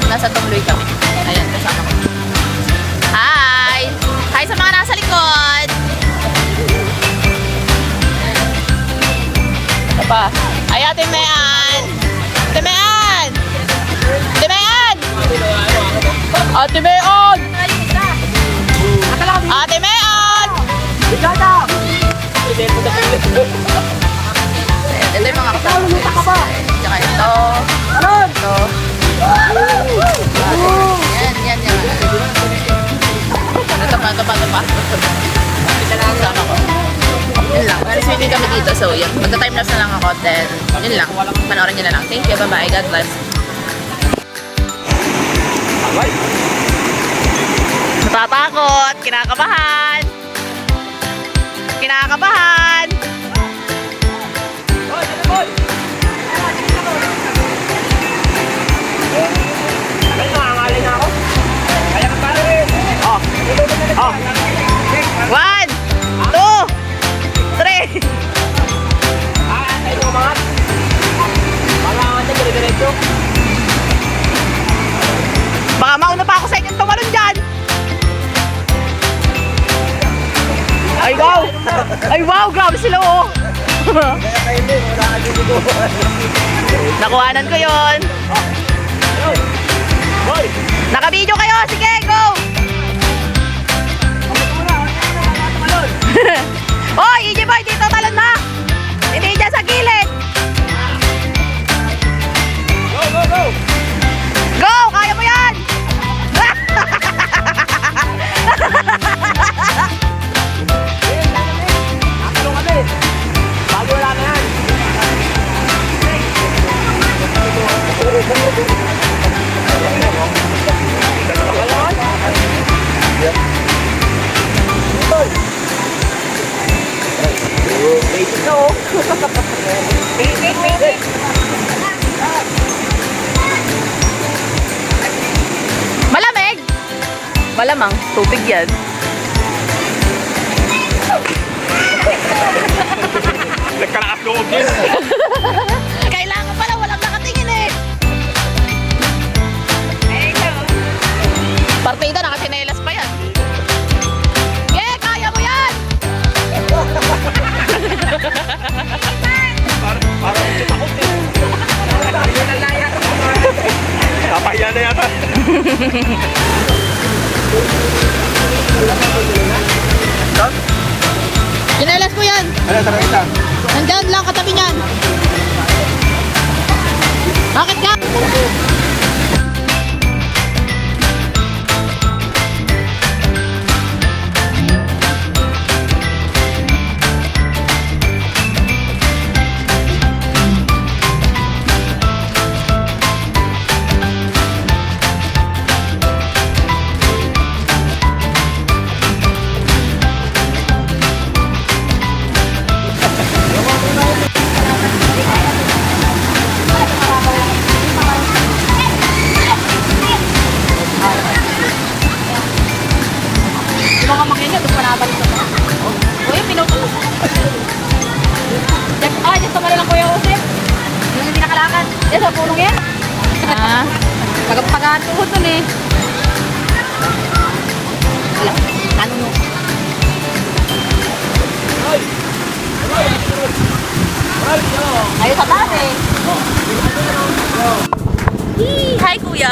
nasa Tungloy kami. Ayan, kasama ko. Hi! Hi sa mga nasa likod! Ito pa. Ay, Ate Mean! Ate Mean! Ate Mean! Ate Meon! Ate Meon! Ito yung mga kasama. Tsaka ito. Ito. Yan. Ito pa. Kasama ko. Yun lang. Swimming kami dito. So, yun. Magka-time-lapse na lang ako. Then, yun lang. Panoorin nyo na lang. Thank you. Bye-bye. God bless. Natatakot. Kinakabahan. Kinakabahan. Oh. 1, 2, 3. Baka mauna pa ako sa inyong tumalon dyan. Ay wow! Ay wow! Grabe sila oh! Nakuhanan ko yun. Naka-video kayo! Sige, go! Oy, EJ Boy, dito talon na! Hindi dyan sa gilid! Go! Go! Kaya mo yan! Malamig! Malamang, tubig yan. Nagkalakas loob din. Kailangan pala, walang nakatingin eh. Partida, nakasinelas pa yan. Yeah, kaya mo yan! Parang takot eh. Napahiya na yata. Sinelas mo yan! Ano, tara kita. Nandyan lang, katabi niyan. Bakit ka? Mga makina, doon pa nabalik na. Uy, pinaupo. Diyos pa lang Kuya Jose. Yung hindi nakalakad. Diyos, sa pulong yan. Pagatuhod nun eh. Ano mo? Ayos sa tabi. Hi, Kuya.